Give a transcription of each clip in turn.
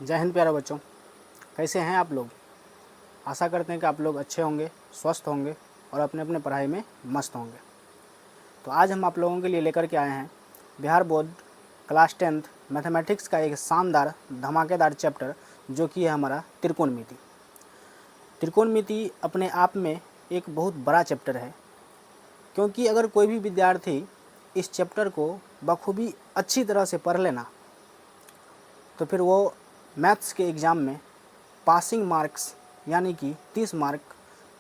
जय हिंद प्यारे बच्चों, कैसे हैं आप लोग। आशा करते हैं कि आप लोग अच्छे होंगे, स्वस्थ होंगे और अपने अपने पढ़ाई में मस्त होंगे। तो आज हम आप लोगों के लिए लेकर के आए हैं Bihar board class 10th mathematics का एक शानदार धमाकेदार चैप्टर, जो कि है हमारा त्रिकोणमिति। त्रिकोणमिति अपने आप में एक बहुत बड़ा चैप्टर है, क्योंकि अगर कोई भी विद्यार्थी इस चैप्टर को बखूबी अच्छी तरह से पढ़ लेना, तो फिर वो मैथ्स के एग्ज़ाम में पासिंग मार्क्स यानी कि 30 मार्क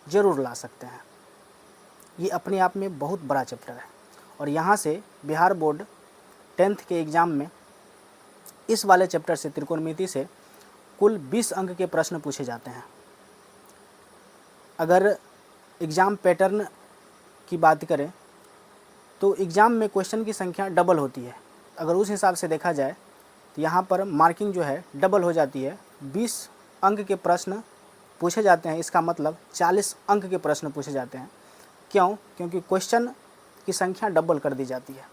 ज़रूर ला सकते हैं। ये अपने आप में बहुत बड़ा चैप्टर है और यहाँ से बिहार बोर्ड 10th के एग्ज़ाम में इस वाले चैप्टर से, त्रिकोणमिति से, कुल 20 अंक के प्रश्न पूछे जाते हैं। अगर एग्ज़ाम पैटर्न की बात करें तो एग्ज़ाम में क्वेश्चन की संख्या डबल होती है। अगर उस हिसाब से देखा जाए तो यहाँ पर मार्किंग जो है डबल हो जाती है। 20 अंक के प्रश्न पूछे जाते हैं, इसका मतलब 40 अंक के प्रश्न पूछे जाते हैं। क्यों? क्योंकि क्वेश्चन की संख्या डबल कर दी जाती है।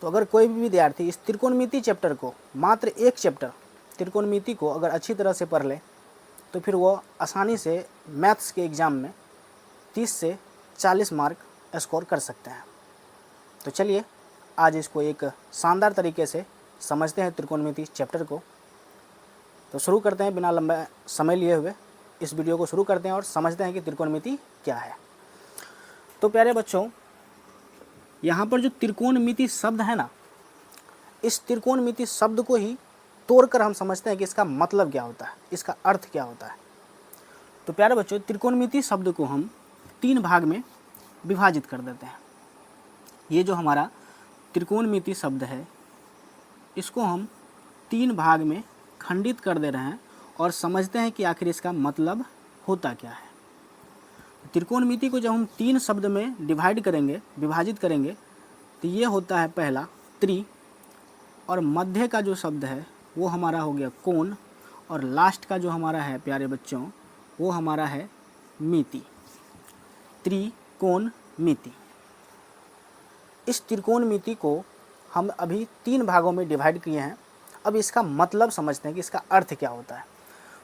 तो अगर कोई भी विद्यार्थी इस त्रिकोणमिति चैप्टर को, मात्र एक चैप्टर त्रिकोणमिति को अगर अच्छी तरह से पढ़ ले, तो फिर वो आसानी से मैथ्स के एग्ज़ाम में 30 से 40 मार्क स्कोर कर सकते हैं। तो चलिए आज इसको एक शानदार तरीके से समझते हैं त्रिकोणमिति चैप्टर को। तो शुरू करते हैं, बिना लंबा समय लिए हुए इस वीडियो को शुरू करते हैं और समझते हैं कि त्रिकोणमिति क्या है। तो प्यारे बच्चों, यहाँ पर जो त्रिकोणमिति शब्द है ना, इस त्रिकोणमिति शब्द को ही तोड़कर हम समझते हैं कि इसका मतलब क्या होता है, इसका अर्थ क्या होता है। तो प्यारे बच्चों, त्रिकोणमिति शब्द को हम 3 भाग में विभाजित कर देते हैं। ये जो हमारा त्रिकोणमिति शब्द है, इसको हम 3 भाग में खंडित कर दे रहे हैं और समझते हैं कि आखिर इसका मतलब होता क्या है। त्रिकोणमिति को जब हम 3 शब्द में डिवाइड करेंगे, विभाजित करेंगे, तो ये होता है पहला त्रि, और मध्य का जो शब्द है वो हमारा हो गया कोण, और लास्ट का जो हमारा है प्यारे बच्चों वो हमारा है मिति। त्रिकोणमिति। इस त्रिकोणमिति को हम अभी 3 भागों में डिवाइड किए हैं। अब इसका मतलब समझते हैं कि इसका अर्थ क्या होता है।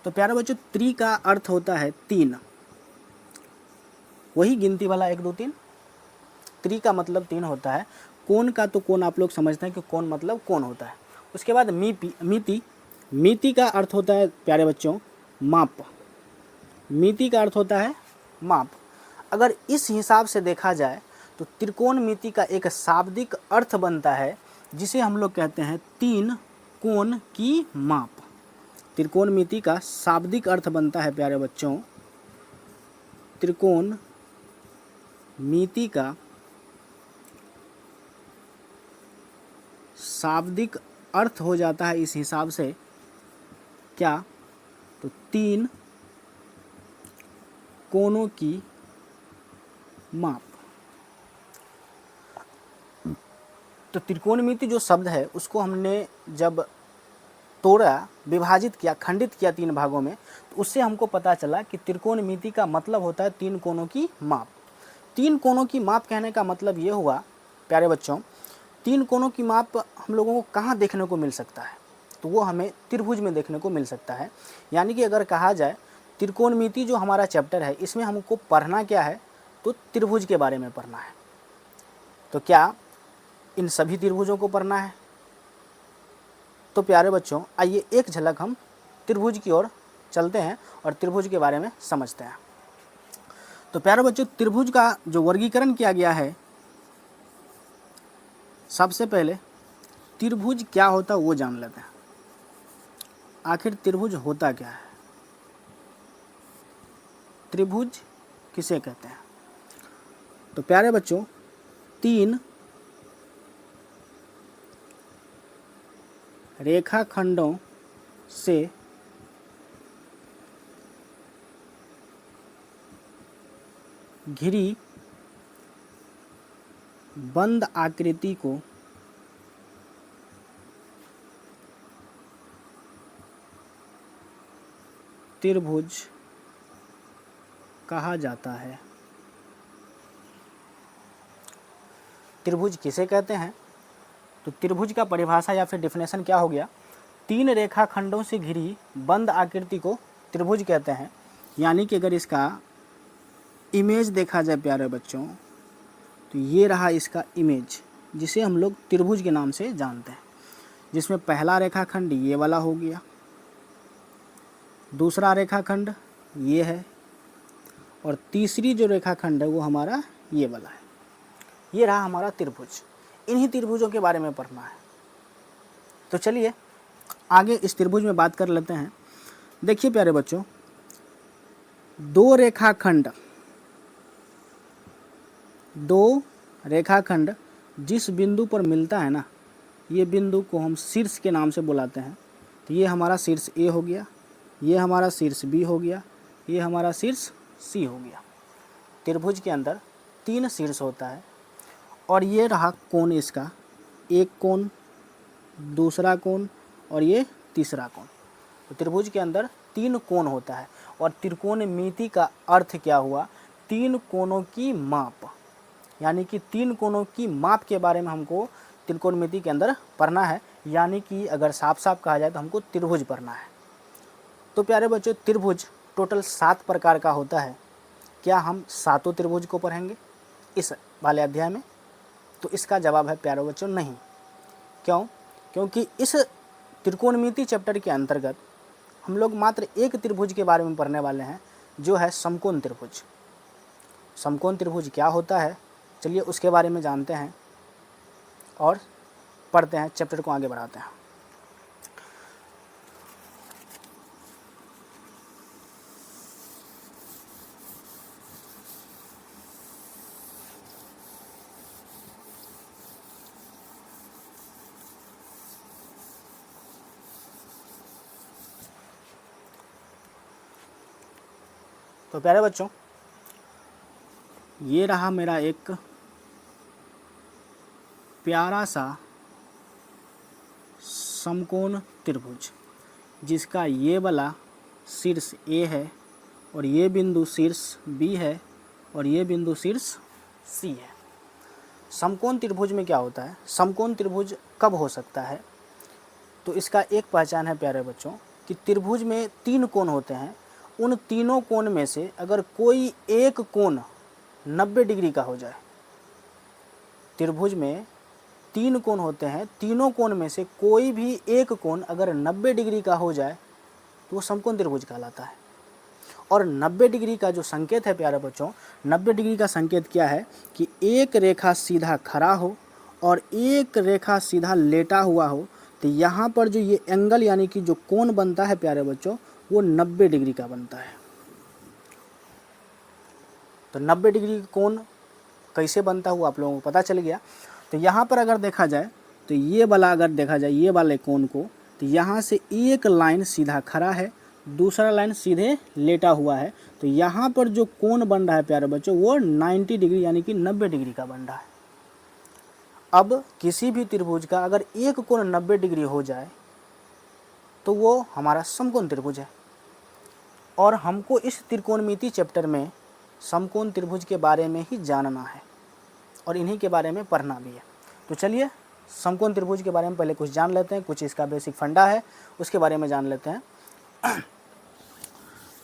तो प्यारे बच्चों, त्रि का अर्थ होता है 3, वही गिनती वाला 1 2 3। त्रि का मतलब 3 होता है। कोण का तो कोण आप लोग समझते हैं कि कोण मतलब कोण होता है। उसके बाद मिति। मिति का अर्थ होता है प्यारे बच्चों माप। मिति का अर्थ होता है माप। अगर इस हिसाब से देखा जाए तो त्रिकोणमिति का एक शाब्दिक अर्थ बनता है, जिसे हम लोग कहते हैं 3 कोण की माप। त्रिकोणमिति का शाब्दिक अर्थ बनता है प्यारे बच्चों, त्रिकोणमिति का शाब्दिक अर्थ हो जाता है इस हिसाब से, क्या? तो 3 कोणों की माप। तो त्रिकोणमिति जो शब्द है उसको हमने जब तोड़ा, विभाजित किया, खंडित किया 3 भागों में, तो उससे हमको पता चला कि त्रिकोणमिति का मतलब होता है 3 कोणों की माप। 3 कोणों की माप कहने का मतलब ये हुआ प्यारे बच्चों, 3 कोणों की माप हम लोगों को कहाँ देखने को मिल सकता है? तो वो हमें त्रिभुज में देखने को मिल सकता है। यानी कि अगर कहा जाए त्रिकोणमिति जो हमारा चैप्टर है, इसमें हमको पढ़ना क्या है? तो त्रिभुज के बारे में पढ़ना है। तो क्या इन सभी त्रिभुजों को पढ़ना है? तो प्यारे बच्चों, आइए एक झलक हम त्रिभुज की ओर चलते हैं और त्रिभुज के बारे में समझते हैं। तो प्यारे बच्चों, त्रिभुज का जो वर्गीकरण किया गया है, सबसे पहले त्रिभुज क्या होता है वो जान लेते हैं। आखिर त्रिभुज होता क्या है? त्रिभुज किसे कहते हैं? तो प्यारे बच्चों, 3 रेखाखंडों से घिरी बंद आकृति को त्रिभुज कहा जाता है। त्रिभुज किसे कहते हैं? तो त्रिभुज का परिभाषा या फिर डेफिनेशन क्या हो गया? 3 रेखाखंडों से घिरी बंद आकृति को त्रिभुज कहते हैं। यानी कि अगर इसका इमेज देखा जाए प्यारे बच्चों, तो ये रहा इसका इमेज, जिसे हम लोग त्रिभुज के नाम से जानते हैं, जिसमें पहला रेखाखंड ये वाला हो गया, दूसरा रेखाखंड ये है, और तीसरी जो रेखाखंड है वो हमारा ये वाला है। ये रहा हमारा त्रिभुज। इन्हीं त्रिभुजों के बारे में पढ़ना है। तो चलिए आगे इस त्रिभुज में बात कर लेते हैं। देखिए प्यारे बच्चों, दो रेखाखंड जिस बिंदु पर मिलता है ना, ये बिंदु को हम शीर्ष के नाम से बुलाते हैं। तो ये हमारा शीर्ष ए हो गया, ये हमारा शीर्ष बी हो गया, ये हमारा शीर्ष सी हो गया। त्रिभुज के अंदर 3 शीर्ष होता है, और ये रहा कोण इसका, एक कोण, दूसरा कोण और ये तीसरा कोण। तो त्रिभुज के अंदर 3 कोण होता है, और त्रिकोणमिति का अर्थ क्या हुआ? 3 कोणों की माप, यानी कि 3 कोणों की माप के बारे में हमको त्रिकोणमिति के अंदर पढ़ना है। यानी कि अगर साफ साफ कहा जाए तो हमको त्रिभुज पढ़ना है। तो प्यारे बच्चों, त्रिभुज टोटल 7 प्रकार का होता है। क्या हम 7 त्रिभुज को पढ़ेंगे इस वाले अध्याय में? तो इसका जवाब है प्यारे बच्चों नहीं। क्यों? क्योंकि इस त्रिकोणमिति चैप्टर के अंतर्गत हम लोग मात्र एक त्रिभुज के बारे में पढ़ने वाले हैं, जो है समकोण त्रिभुज। समकोण त्रिभुज क्या होता है, चलिए उसके बारे में जानते हैं और पढ़ते हैं, चैप्टर को आगे बढ़ाते हैं। तो प्यारे बच्चों, ये रहा मेरा एक प्यारा सा समकोण त्रिभुज, जिसका ये वाला शीर्ष ए है, और ये बिंदु शीर्ष बी है, और ये बिंदु शीर्ष सी है। समकोण त्रिभुज में क्या होता है? समकोण त्रिभुज कब हो सकता है? तो इसका एक पहचान है प्यारे बच्चों कि त्रिभुज में 3 कोण होते हैं। उन तीनों कोण में से अगर कोई एक कोण 90 डिग्री का हो जाए, त्रिभुज में 3 कोण होते हैं, तीनों कोण में से कोई भी एक कोण अगर 90 डिग्री का हो जाए तो वो समकोण त्रिभुज कहलाता है। और 90 डिग्री का जो संकेत है प्यारे बच्चों, 90 डिग्री का संकेत क्या है कि एक रेखा सीधा खड़ा हो और एक रेखा सीधा लेटा हुआ हो। तो यहाँ पर जो ये एंगल यानी कि जो कोण बनता है प्यारे बच्चों, वो 90 डिग्री का बनता है। तो 90 डिग्री कोण कैसे बनता हुआ आप लोगों को पता चल गया। तो यहाँ पर अगर देखा जाए तो ये वाला, अगर देखा जाए ये वाले कोण को, तो यहाँ से एक लाइन सीधा खड़ा है, दूसरा लाइन सीधे लेटा हुआ है। तो यहाँ पर जो कोण बन रहा है प्यारे बच्चों, वो 90 डिग्री यानी कि 90 डिग्री का बन रहा है। अब किसी भी त्रिभुज का अगर एक कोण 90 डिग्री हो जाए तो वो हमारा समकोण त्रिभुज है। और हमको इस त्रिकोणमिति चैप्टर में समकोण त्रिभुज के बारे में ही जानना है और इन्हीं के बारे में पढ़ना भी है। तो चलिए समकोण त्रिभुज के बारे में पहले कुछ जान लेते हैं, कुछ इसका बेसिक फंडा है उसके बारे में जान लेते हैं।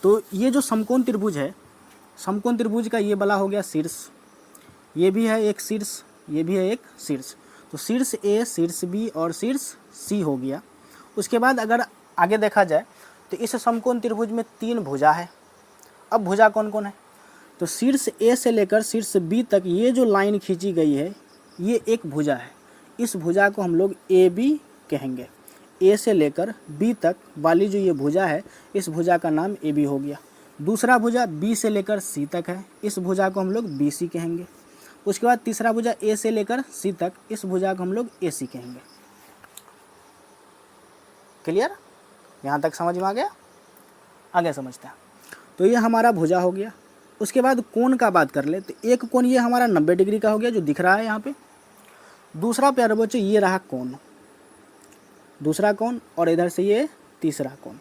तो ये जो समकोण त्रिभुज है, समकोण त्रिभुज का ये वाला हो गया शीर्ष, ये भी है एक शीर्ष, ये भी है एक शीर्ष। तो शीर्ष ए, शीर्ष बी और शीर्ष सी हो गया। उसके बाद अगर आगे देखा जाए तो इस समकोण त्रिभुज में 3 भुजा है। अब भुजा कौन कौन है? तो शीर्ष ए से लेकर शीर्ष बी तक ये जो लाइन खींची गई है, ये एक भुजा है। इस भुजा को हम लोग ए बी कहेंगे। ए से लेकर बी तक वाली जो ये भुजा है, इस भुजा का नाम ए बी हो गया। दूसरा भुजा बी से लेकर सी तक है, इस भुजा को हम लोग बी सी कहेंगे। उसके बाद तीसरा भुजा ए से लेकर सी तक, इस भुजा को हम लोग ए सी कहेंगे। क्लियर? यहाँ तक समझ में आ गया? आगे समझते हैं। तो ये हमारा भुजा हो गया। उसके बाद कोण का बात कर ले तो एक कोण ये हमारा 90 डिग्री का हो गया जो दिख रहा है यहाँ पे। दूसरा प्यारे बच्चों ये रहा कोण, दूसरा कोण, और इधर से ये तीसरा कोण।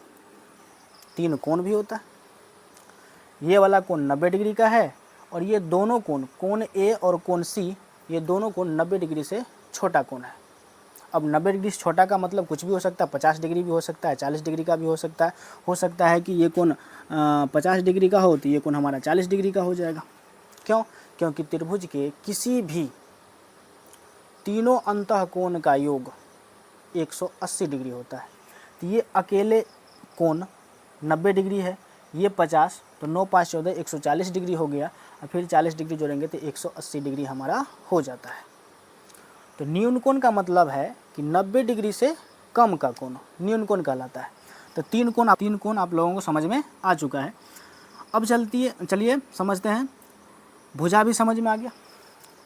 3 कोण भी होता है। ये वाला कोण 90 डिग्री का है और ये दोनों कोण, कोण ए और कोण सी, ये दोनों कोण 90 डिग्री से छोटा कोण है। अब 90 डिग्री से छोटा का मतलब कुछ भी हो सकता है, 50 डिग्री भी हो सकता है, 40 डिग्री का भी हो सकता है कि ये कोण 50 डिग्री का हो तो ये कोण हमारा 40 डिग्री का हो जाएगा। क्यों? क्योंकि त्रिभुज के किसी भी तीनों अंतःकोण का योग 180 डिग्री होता है। तो ये अकेले कोण 90 डिग्री है, ये 50, तो 9 5 14 140 डिग्री हो गया, और फिर 40 डिग्री जोड़ेंगे तो 180 डिग्री हमारा हो जाता है। तो न्यून कोण का मतलब है कि 90 डिग्री से कम का कोण न्यून कोण कहलाता है। तो तीन कोण आप लोगों को समझ में आ चुका है। अब चलिए समझते हैं, भुजा भी समझ में आ गया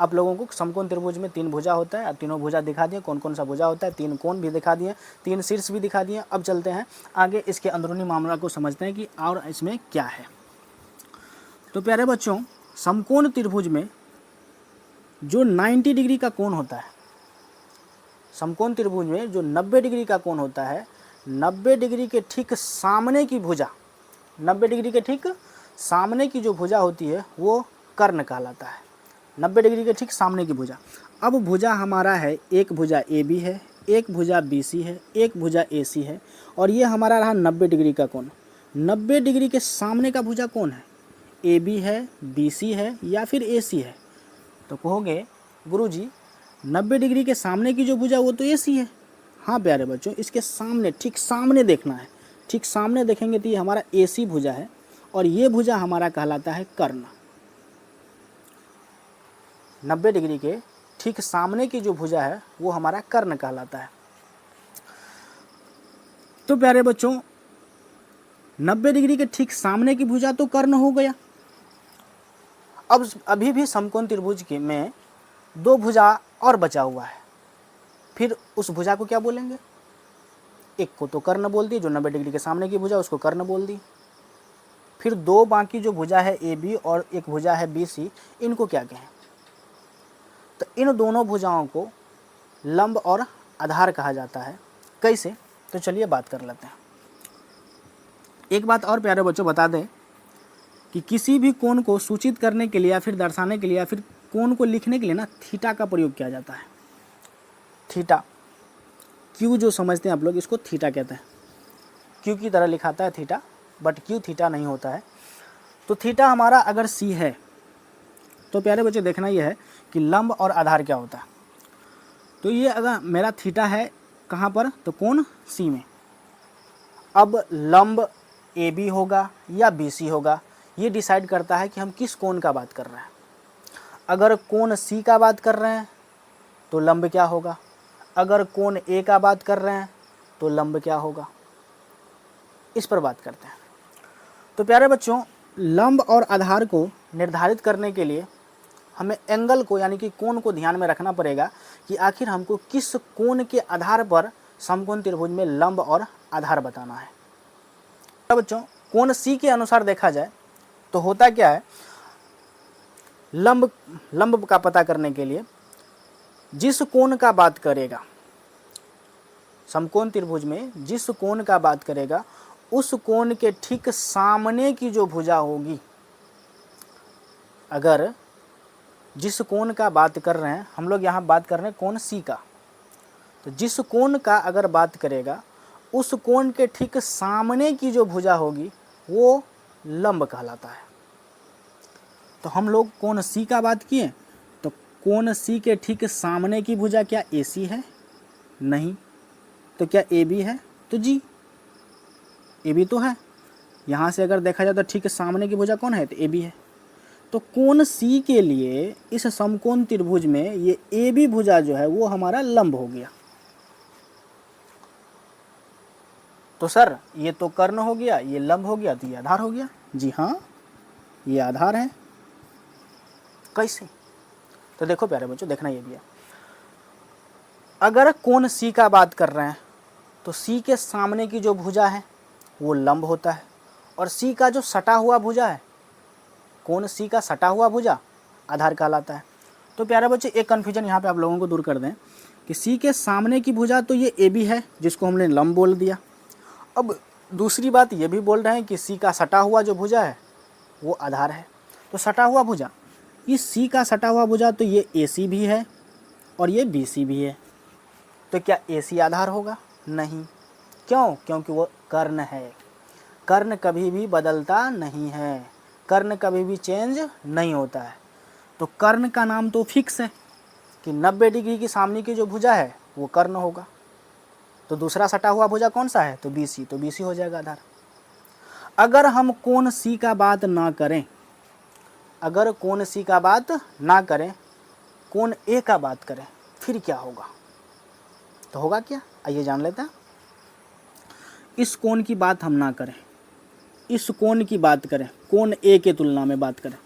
आप लोगों को। समकोण त्रिभुज में 3 भुजा होता है, अब तीनों भुजा दिखा दिए, कौन कौन सा भुजा होता है, 3 कोण भी दिखा दिए, 3 शीर्ष भी दिखा दिए। अब चलते हैं आगे, इसके अंदरूनी मामला को समझते हैं कि और इसमें क्या है। तो प्यारे बच्चों, समकोण त्रिभुज में जो 90 डिग्री का कोण होता है, समकोण त्रिभुज में जो 90 डिग्री का कोण होता है, 90 डिग्री के ठीक सामने की भुजा, 90 डिग्री के ठीक सामने की जो भुजा होती है वो कर्ण कहलाता है। 90 डिग्री के ठीक सामने की भुजा। अब भुजा हमारा है, एक भुजा ए बी है, एक भुजा बी सी है, एक भुजा ए सी है, और ये हमारा रहा 90 डिग्री का कोण। 90 डिग्री के सामने का भुजा कौन है? ए बी है, बी सी है, या फिर ए सी है? तो कहोगे गुरुजी 90 डिग्री के सामने की जो भुजा वो तो ए सी है। हाँ प्यारे बच्चों, इसके सामने, ठीक सामने देखना है, ठीक सामने देखेंगे तो ये हमारा ए सी भुजा है, और ये भुजा हमारा कहलाता है कर्ण। 90 डिग्री के ठीक सामने की जो भुजा है वो हमारा कर्ण कहलाता है। तो प्यारे बच्चों, 90 डिग्री के ठीक सामने की भुजा तो कर्ण हो गया। अब अभी भी समकोण त्रिभुज के में 2 भुजा और बचा हुआ है, फिर उस भुजा को क्या बोलेंगे? एक को तो कर्ण बोल दी, जो 90 डिग्री के सामने की भुजा उसको कर्ण बोल दी। फिर 2 बाकी जो भुजा है ए बी और एक भुजा है बी सी, इनको क्या कहें? तो इन दोनों भुजाओं को लंब और आधार कहा जाता है। कैसे? तो चलिए बात कर लेते हैं। एक बात और प्यारे बच्चों बता दें कि किसी भी कोण को सूचित करने के लिए या फिर दर्शाने के लिए या फिर कोण को लिखने के लिए ना थीटा का प्रयोग किया जाता है। थीटा, क्यू जो समझते हैं आप लोग, इसको थीटा कहते हैं। क्यू की तरह लिखाता है थीटा, बट क्यू थीटा नहीं होता है। तो थीटा हमारा अगर सी है तो प्यारे बच्चे देखना ये है कि लंब और आधार क्या होता है। तो ये अगर मेरा थीटा है कहाँ पर? तो कोण सी में। अब लंब ए बी होगा या बी सी होगा, ये डिसाइड करता है कि हम किस कोण का बात कर रहे हैं। अगर कोण सी का बात कर रहे हैं तो लंब क्या होगा, अगर कोण ए का बात कर रहे हैं तो लंब क्या होगा, इस पर बात करते हैं। तो प्यारे बच्चों, लंब और आधार को निर्धारित करने के लिए हमें एंगल को यानी कि कोण को ध्यान में रखना पड़ेगा कि आखिर हमको किस कोण के आधार पर समकोण त्रिभुज में लंब और आधार बताना है। तो बच्चों, कोण सी के अनुसार देखा जाए तो होता क्या है, लंब का पता करने के लिए जिस कोण का बात करेगा, समकोण त्रिभुज में जिस कोण का बात करेगा उस कोण के ठीक सामने की जो भुजा होगी, अगर जिस कोण का बात कर रहे हैं हम लोग, यहाँ बात कर रहे हैं कोण सी का, तो जिस कोण का अगर बात करेगा उस कोण के ठीक सामने की जो भुजा होगी वो लंब कहलाता है। तो हम लोग कोण सी का बात किए, तो कोण सी के ठीक सामने की भुजा क्या ए सी है? नहीं। तो क्या ए बी है? तो जी ए बी तो है। यहाँ से अगर देखा जाए तो ठीक सामने की भुजा कौन है? तो ए बी है। तो कोण सी के लिए इस समकोण त्रिभुज में ये ए बी भुजा जो है वो हमारा लंब हो गया। तो सर ये तो कर्ण हो गया, ये लंब हो गया, तो ये आधार हो गया। जी हाँ, ये आधार है। कैसे? तो देखो प्यारे बच्चों, देखना ये भी है, अगर कोण सी का बात कर रहे हैं तो सी के सामने की जो भुजा है वो लंब होता है, और सी का जो सटा हुआ भुजा है, कोण सी का सटा हुआ भुजा आधार कहलाता है। तो प्यारे बच्चे, एक कन्फ्यूजन यहाँ पे आप लोगों को दूर कर दें कि सी के सामने की भुजा तो ये ए बी है, जिसको हमने लंब बोल दिया। अब दूसरी बात ये भी बोल रहे हैं कि सी का सटा हुआ जो भुजा है वो आधार है। तो सटा हुआ भुजा, इस सी का सटा हुआ भुजा तो ये ए सी भी है और ये बी सी भी है। तो क्या AC आधार होगा? नहीं। क्यों? क्योंकि वो कर्ण है। कर्ण कभी भी बदलता नहीं है, कर्ण कभी भी चेंज नहीं होता है। तो कर्ण का नाम तो फिक्स है कि 90 डिग्री की सामने की जो भुजा है वो कर्ण होगा। तो दूसरा सटा हुआ भुजा कौन सा है? तो BC, तो BC हो जाएगा आधार। अगर हम कोण C का बात ना करें, अगर कोण C का बात ना करें, कोण A का बात करें, फिर क्या होगा? तो होगा क्या? आइए जान लेते हैं। इस कोण की बात हम ना करें, इस कोण की बात करें, कोण A के तुलना में बात करें,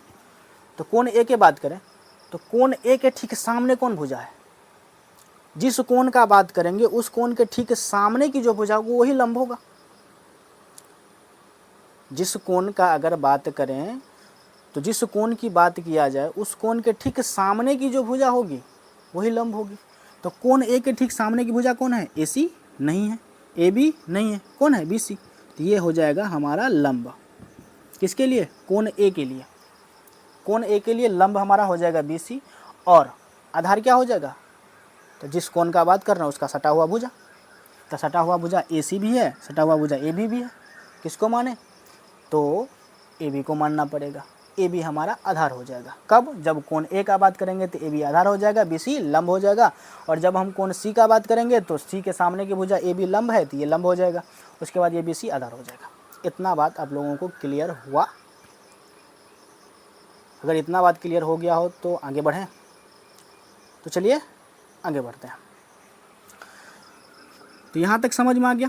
तो कोण A के बात करें तो कोण A के ठीक सामने कौन भुजा है? जिस कोण का बात करेंगे उस कोण के ठीक सामने की जो भुजा होगी वही लंब होगा। जिस कोण का अगर बात करें तो जिस कोण की बात किया जाए उस कोण के ठीक सामने की जो भुजा होगी वही लंब होगी। तो कोण A के ठीक सामने की भुजा कौन है? AC नहीं है, AB नहीं है, कौन है? BC। तो ये हो जाएगा हमारा लंब। किसके लिए? कोण A के लिए। कोण A के लिए लंब हमारा हो जाएगा BC, और आधार क्या हो जाएगा? तो जिस कोण का बात कर रहे हैं उसका सटा हुआ भुजा। तो सटा हुआ भुजा AC भी है, सटा हुआ भुजा AB भी है। किसको माने? तो AB को मानना पड़ेगा। AB हमारा आधार हो जाएगा। कब? जब कोण A का बात करेंगे तो AB आधार हो जाएगा, BC लंब हो जाएगा। और जब हम कोण C का बात करेंगे तो C के सामने की भुजा AB लंब है तो ये लंब हो जाएगा। उसके बाद ये BC आधार हो जाएगा। इतना बात आप लोगों को क्लियर हुआ? अगर इतना बात क्लियर हो गया हो तो आगे बढ़ें। तो चलिए आगे बढ़ते हैं। तो यहाँ तक समझ में आ गया।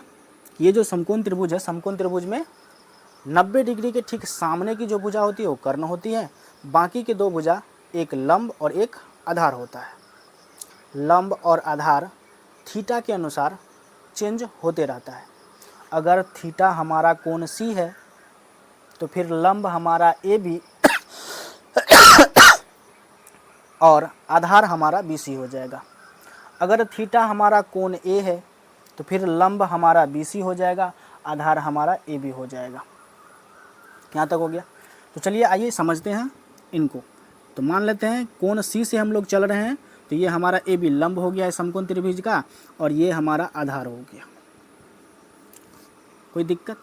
ये जो समकोण त्रिभुज है, समकोण त्रिभुज में 90 डिग्री के ठीक सामने की जो भुजा होती है वो कर्ण होती है, बाकी के दो भुजा एक लंब और एक आधार होता है। लंब और आधार थीटा के अनुसार चेंज होते रहता है। अगर थीटा हमारा कोण C है तो फिर लंब हमारा AB और आधार हमारा BC हो जाएगा। अगर थीटा हमारा कोण A है तो फिर लंब हमारा BC हो जाएगा, आधार हमारा AB हो जाएगा। यहाँ तक हो गया। तो चलिए आइए समझते हैं इनको। तो मान लेते हैं कोण C से हम लोग चल रहे हैं, तो ये हमारा AB लंब हो गया है समकोण त्रिभुज का, और ये हमारा आधार हो गया। कोई दिक्कत?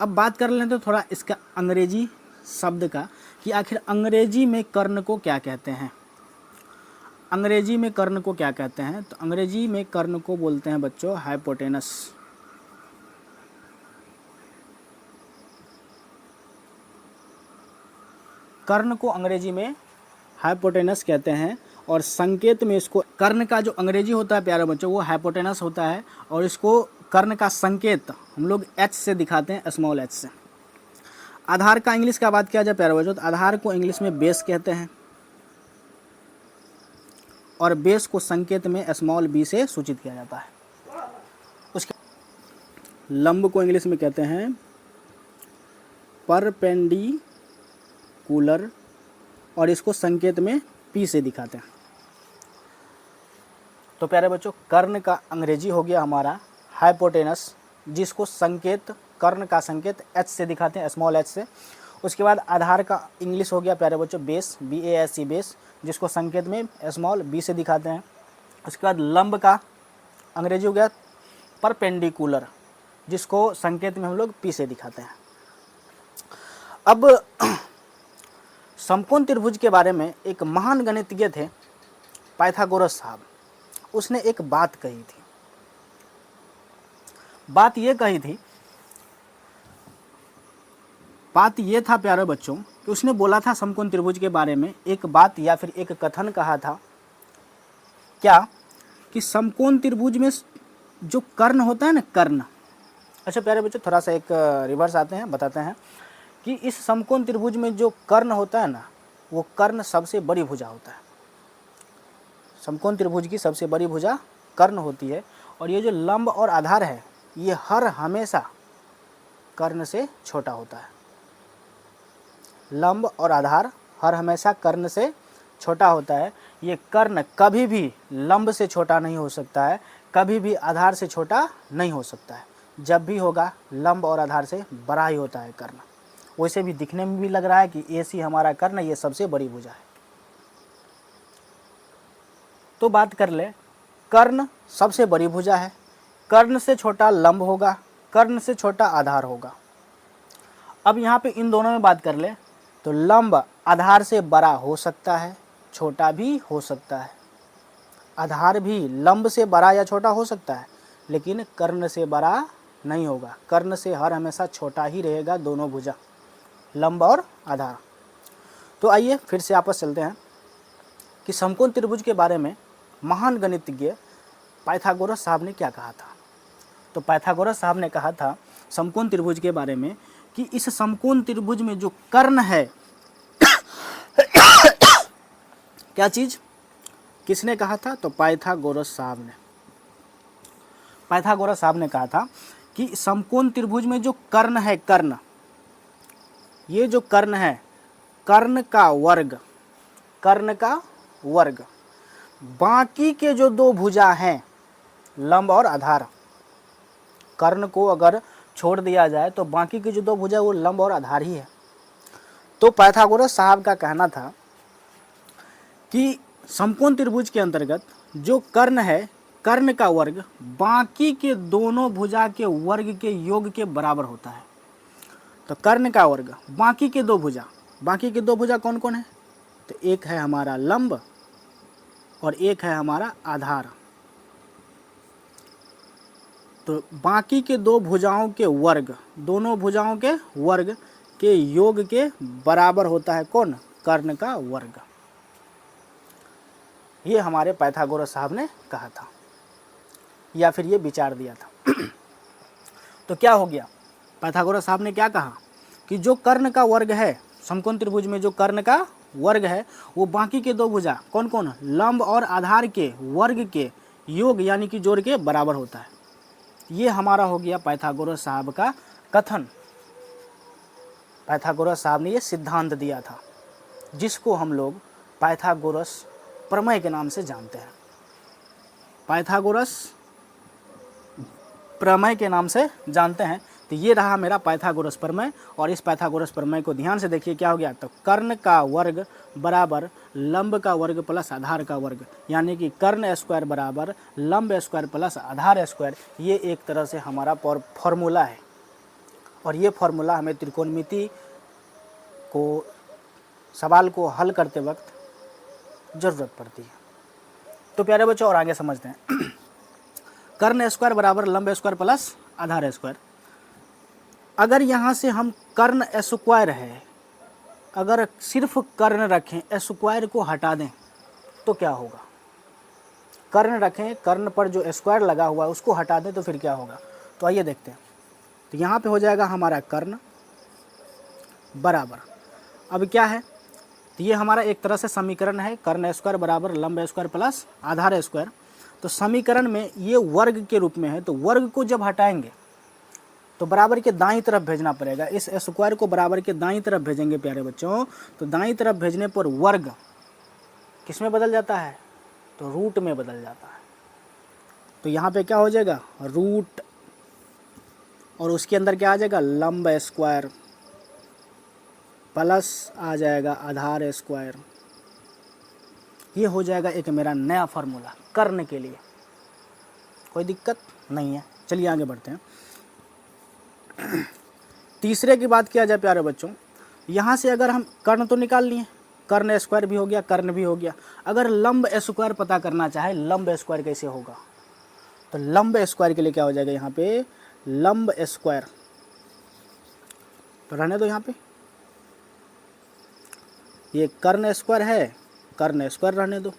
अब बात कर लें तो थोड़ा इसका अंग्रेजी शब्द का, कि आखिर अंग्रेजी में कर्ण को क्या कहते हैं। अंग्रेजी में कर्ण को क्या कहते हैं? तो अंग्रेजी में कर्ण को बोलते हैं बच्चों हाइपोटेनस। कर्ण को अंग्रेजी में हाइपोटेनस कहते हैं, और संकेत में इसको, कर्ण का जो अंग्रेजी होता है प्यारे बच्चों वो हाइपोटेनस होता है, और इसको कर्ण का संकेत हम लोग H से दिखाते हैं, स्मॉल h से। आधार का इंग्लिश का बात किया जाए प्यारे बच्चों तो आधार को इंग्लिश में बेस कहते हैं, और बेस को संकेत में स्मॉल b से सूचित किया जाता है। उसके लंब को इंग्लिश में कहते हैं परपेंडिकुलर, और इसको संकेत में P से दिखाते हैं। तो प्यारे बच्चों कर्ण का अंग्रेजी हो गया हमारा हाइपोटेनस, जिसको संकेत, कर्ण का संकेत H से दिखाते हैं, स्मॉल h से। उसके बाद आधार का इंग्लिश हो गया प्यारे बच्चों बेस, BASE बेस, जिसको संकेत में स्मॉल b से दिखाते हैं। उसके बाद लंब का अंग्रेजी हो गया परपेंडिकुलर, जिसको संकेत में हम लोग P से दिखाते हैं। अब समकोण त्रिभुज के बारे में एक महान गणितज्ञ थे पाइथागोरस साहब, उसने एक बात कही थी। बात ये था प्यारे बच्चों कि उसने बोला था समकोण त्रिभुज के बारे में एक बात, या फिर एक कथन कहा था क्या, कि समकोण त्रिभुज में जो कर्ण होता है ना, कर्ण। अच्छा प्यारे बच्चों थोड़ा सा एक रिवर्स आते हैं, बताते हैं कि इस समकोण त्रिभुज में जो कर्ण होता है ना, वो कर्ण सबसे बड़ी भुजा होता है। समकोण त्रिभुज की सबसे बड़ी भुजा कर्ण होती है, और ये जो लंब और आधार है ये हर हमेशा कर्ण से छोटा होता है। लंब और आधार हर हमेशा कर्ण से छोटा होता है। ये कर्ण कभी भी लंब से छोटा नहीं हो सकता है, कभी भी आधार से छोटा नहीं हो सकता है। जब भी होगा लंब और आधार से बड़ा ही होता है कर्ण। वैसे भी दिखने में भी लग रहा है कि AC हमारा कर्ण ये सबसे बड़ी भुजा है। तो बात कर ले कर्ण सबसे बड़ी भुजा है, कर्ण से छोटा लंब होगा, कर्ण से छोटा आधार होगा। अब यहाँ पे इन दोनों में बात कर ले तो लंब आधार से बड़ा हो सकता है, छोटा भी हो सकता है। आधार भी लंब से बड़ा या छोटा हो सकता है, लेकिन कर्ण से बड़ा नहीं होगा। कर्ण से हर हमेशा छोटा ही रहेगा दोनों भुजा, लंब और आधार। तो आइए फिर से वापस चलते हैं कि समकोण त्रिभुज के बारे में महान गणितज्ञ पाइथागोरस साहब ने क्या कहा था। तो पाइथागोरस साहब ने कहा था समकोण त्रिभुज के बारे में कि इस समकोण त्रिभुज में जो कर्ण है क्या चीज, किसने कहा था? तो पाइथागोरस साहब ने। पाइथागोरस साहब ने कहा था कि समकोण त्रिभुज में जो कर्ण है, कर्ण, ये जो कर्ण है, कर्ण का वर्ग, कर्ण का वर्ग, बाकी के जो दो भुजा हैं लंब और आधार, कर्ण को अगर छोड़ दिया जाए तो बाकी की जो दो भुजा वो लंब और आधार ही है। तो पाइथागोरस साहब का कहना था कि समकोण त्रिभुज के अंतर्गत जो कर्ण है, कर्ण का वर्ग बाकी के दोनों भुजा के वर्ग के योग के बराबर होता है। तो कर्ण का वर्ग बाकी के दो भुजा, बाकी के दो भुजा कौन कौन है? तो एक है हमारा लंब और एक है हमारा आधार। तो बाकी के दो भुजाओं के वर्ग, दोनों भुजाओं के वर्ग के योग के बराबर होता है कौन? कर्ण का वर्ग। ये हमारे पाइथागोरस साहब ने कहा था, या फिर ये विचार दिया था। तो क्या हो गया? पाइथागोरस साहब ने क्या कहा कि जो कर्ण का वर्ग है, समकोण त्रिभुज में जो कर्ण का वर्ग है, वो बाकी के दो भुजा कौन कौन? लंब और आधार के वर्ग के योग यानी कि जोड़ के बराबर होता है। ये हमारा हो गया पाइथागोरस साहब का कथन। पाइथागोरस साहब ने ये सिद्धांत दिया था, जिसको हम लोग पाइथागोरस प्रमेय के नाम से जानते हैं। पाइथागोरस प्रमेय के नाम से जानते हैं। तो ये रहा मेरा पाइथागोरस प्रमेय, और इस पाइथागोरस प्रमेय को ध्यान से देखिए क्या हो गया। तो कर्ण का वर्ग बराबर लंब का वर्ग प्लस आधार का वर्ग, यानी कि कर्ण स्क्वायर बराबर लंब स्क्वायर प्लस आधार स्क्वायर। ये एक तरह से हमारा फॉर्मूला है, और ये फॉर्मूला हमें त्रिकोणमिति को सवाल को हल करते वक्त ज़रूरत पड़ती है। तो प्यारे बच्चों और आगे समझते हैं। कर्ण स्क्वायर बराबर लंब स्क्वायर प्लस आधार स्क्वायर। अगर यहाँ से हम कर्ण स्क्वायर है, अगर सिर्फ कर्ण रखें, स्क्वायर को हटा दें तो क्या होगा? कर्ण रखें, कर्ण पर जो स्क्वायर लगा हुआ है उसको हटा दें तो फिर क्या होगा? तो आइए देखते हैं। तो यहाँ पे हो जाएगा हमारा कर्ण बराबर, अब क्या है? तो ये हमारा एक तरह से समीकरण है, कर्ण स्क्वायर बराबर लंब स्क्वायर प्लस आधार स्क्वायर। तो समीकरण में ये वर्ग के रूप में है, तो वर्ग को जब हटाएंगे तो बराबर के दाईं तरफ भेजना पड़ेगा। इस स्क्वायर को बराबर के दाईं तरफ भेजेंगे प्यारे बच्चों, तो दाईं तरफ भेजने पर वर्ग किस में बदल जाता है? तो रूट में बदल जाता है। तो यहाँ पे क्या हो जाएगा? रूट, और उसके अंदर क्या आ जाएगा? लंब स्क्वायर प्लस आ जाएगा आधार स्क्वायर। ये हो जाएगा एक मेरा नया फार्मूला कर्ण के लिए। कोई दिक्कत नहीं है। चलिए आगे बढ़ते हैं। तीसरे की बात किया जाए प्यारे बच्चों, यहाँ से अगर हम कर्ण तो निकाल लिए, कर्ण स्क्वायर भी हो गया, कर्ण भी हो गया। अगर लंब स्क्वायर पता करना चाहे, लंब स्क्वायर कैसे होगा? तो लंब स्क्वायर के लिए क्या हो जाएगा? यहाँ पे लंब स्क्वायर, तो रहने दो यहाँ पे, ये कर्ण स्क्वायर है, कर्ण स्क्वायर रहने दो।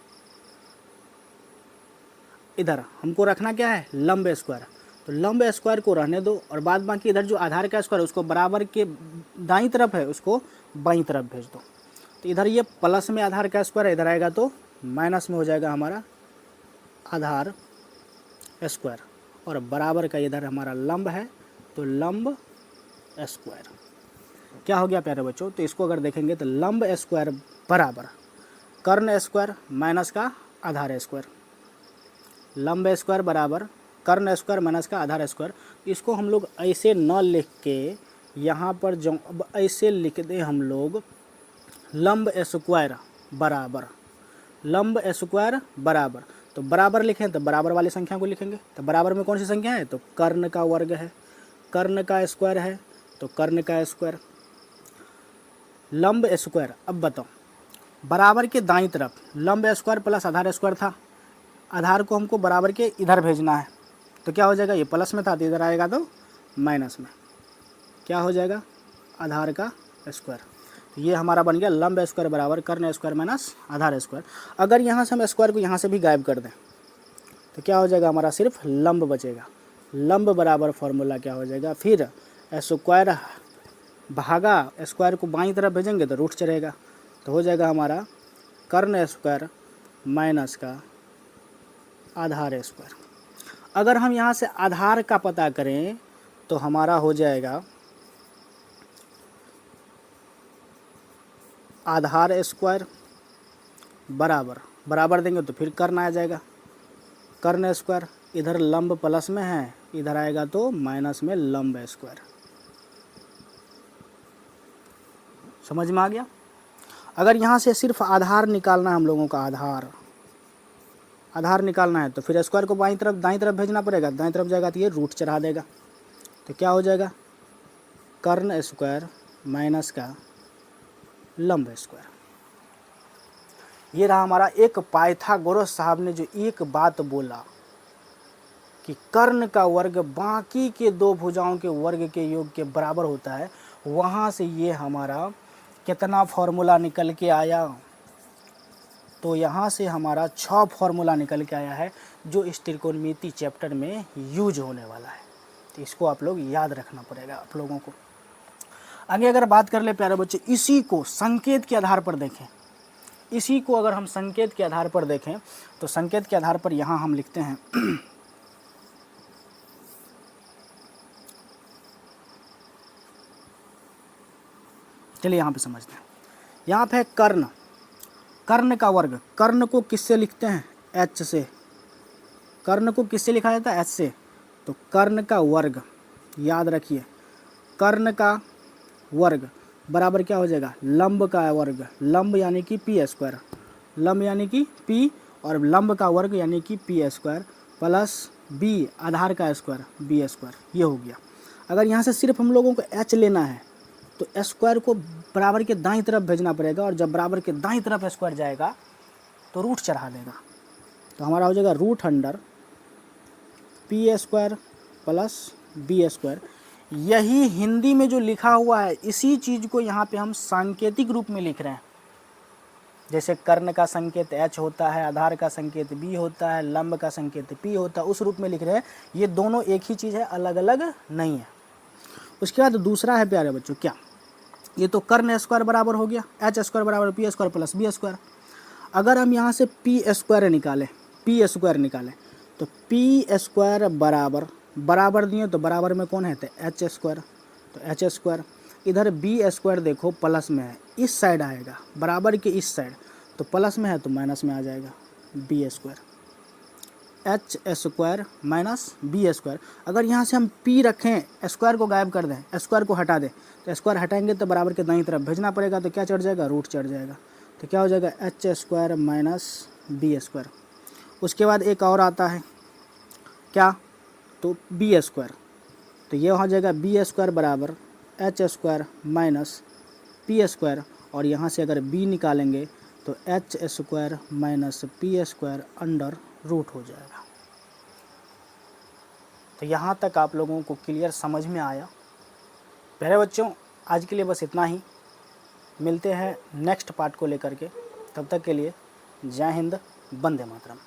इधर हमको रखना क्या है? लंब स्क्वायर। तो लंब स्क्वायर को रहने दो, और बाद बाकी इधर जो आधार का स्क्वायर है उसको बराबर के दाईं तरफ है उसको बाईं तरफ भेज दो। तो इधर ये प्लस में आधार का स्क्वायर है, इधर आएगा तो माइनस में हो जाएगा हमारा आधार स्क्वायर, और बराबर का इधर हमारा लंब है तो लंब स्क्वायर। क्या हो गया प्यारे बच्चों? तो इसको अगर देखेंगे तो लंब स्क्वायर बराबर कर्ण स्क्वायर माइनस का आधार स्क्वायर, लंब स्क्वायर बराबर कर्ण स्क्वायर माइनस का आधार स्क्वायर। इसको हम लोग ऐसे न लिख के यहाँ पर जो अब ऐसे लिख दें हम लोग, लंब स्क्वायर बराबर लंब स्क्वायर बराबर, तो बराबर लिखें तो बराबर वाली संख्या को लिखेंगे। तो बराबर में कौन सी संख्या है, तो कर्ण का वर्ग है, कर्ण का स्क्वायर है तो कर्ण का स्क्वायर, लंब स्क्वायर। अब बताओ, बराबर के दाईं तरफ लंब स्क्वायर प्लस आधार स्क्वायर था, आधार को हमको बराबर के इधर भेजना है, तो क्या हो जाएगा, ये प्लस में था तो इधर आएगा तो माइनस में, क्या हो जाएगा, आधार का स्क्वायर। तो ये हमारा बन गया लंब स्क्वायर बराबर कर्ण स्क्वायर माइनस आधार स्क्वायर। अगर यहाँ से हम स्क्वायर को यहाँ से भी गायब कर दें तो क्या हो जाएगा, हमारा सिर्फ लंब बचेगा। लंब बराबर फॉर्मूला क्या हो जाएगा, फिर स्क्वायर भागा स्क्वायर को बाईं तरफ भेजेंगे तो रूट चढ़ेगा, तो हो जाएगा हमारा कर्ण स्क्वायर माइनस का आधार स्क्वायर। अगर हम यहाँ से आधार का पता करें तो हमारा हो जाएगा आधार स्क्वायर बराबर, बराबर देंगे तो फिर कर्ण आ जाएगा, कर्ण स्क्वायर, इधर लंब प्लस में है, इधर आएगा तो माइनस में लंब स्क्वायर। समझ में आ गया। अगर यहाँ से सिर्फ आधार निकालना है हम लोगों का, आधार निकालना है तो फिर स्क्वायर को बाईं तरफ दाईं तरफ भेजना पड़ेगा, दाईं तरफ जाएगा तो ये रूट चढ़ा देगा, तो क्या हो जाएगा, कर्ण स्क्वायर माइनस का लंब स्क्वायर। ये रहा हमारा एक पाइथागोरस साहब ने जो एक बात बोला कि कर्ण का वर्ग बाकी के दो भुजाओं के वर्ग के योग के बराबर होता है, वहाँ से ये हमारा कितना फॉर्मूला निकल के आया, तो यहाँ से हमारा 6 फॉर्मूला निकल के आया है जो इस त्रिकोणमिति चैप्टर में यूज होने वाला है। तो इसको आप लोग याद रखना पड़ेगा आप लोगों को। आगे अगर बात कर ले प्यारे बच्चे, इसी को संकेत के आधार पर देखें, इसी को अगर हम संकेत के आधार पर देखें तो संकेत के आधार पर यहाँ हम लिखते हैं चलिए यहाँ पे समझते हैं। यहाँ पे कर्ण, कर्ण का वर्ग, कर्ण को किससे लिखते हैं, एच से, कर्ण को किससे लिखा जाता है, एच से, तो कर्ण का वर्ग याद रखिए, कर्ण का वर्ग बराबर क्या हो जाएगा, लंब का वर्ग, लंब यानी कि पी स्क्वायर, लंब यानी कि पी और लंब का वर्ग यानी कि पी स्क्वायर प्लस बी आधार का स्क्वायर बी स्क्वायर, ये हो गया। अगर यहाँ से सिर्फ हम लोगों को एच लेना है तो स्क्वायर को बराबर के दाईं तरफ भेजना पड़ेगा, और जब बराबर के दाईं तरफ स्क्वायर जाएगा तो रूट चढ़ा देगा, तो हमारा हो जाएगा root under P square plus B square. यही हिंदी में जो लिखा हुआ है इसी चीज़ को यहाँ पे हम सांकेतिक रूप में लिख रहे हैं। जैसे कर्ण का संकेत एच होता है, आधार का संकेत बी होता है, लंब का संकेत पी होता है, उस रूप में लिख रहे हैं। ये दोनों एक ही चीज़ है, अलग अलग नहीं है। उसके बाद दूसरा है प्यारे बच्चों क्या, ये तो कर्ण स्क्वायर बराबर हो गया एच स्क्वायर बराबर P square plus B square. अगर हम यहाँ से पी स्क्वायर निकालें, पी स्क्वायर निकालें तो पी स्क्वायर बराबर, बराबर दिए तो बराबर में कौन है, तो एच स्क्वायर, तो एच स्क्वायर, इधर बी स्क्वायर देखो प्लस में है, इस साइड आएगा बराबर के इस साइड, तो प्लस में है तो माइनस में आ जाएगा B square, H square minus B square. अगर यहाँ से हम पी रखें, स्क्वायर को गायब कर दें, स्क्वायर को हटा दें, तो स्क्वायर हटाएंगे तो बराबर के दाईं तरफ भेजना पड़ेगा, तो क्या चढ़ जाएगा, रूट चढ़ जाएगा, तो क्या हो जाएगा H square minus B square. उसके बाद एक और आता है क्या, तो बी स्क्वायर, तो ये हो जाएगा बी स्क्वायर बराबर H square minus P square, और यहाँ से अगर बी निकालेंगे तो H square minus P square under root हो जाएगा। तो यहाँ तक आप लोगों को क्लियर समझ में आया। प्यारे बच्चों, आज के लिए बस इतना ही, मिलते हैं नेक्स्ट पार्ट को लेकर के, तब तक के लिए जय हिंद, वंदे मातरम।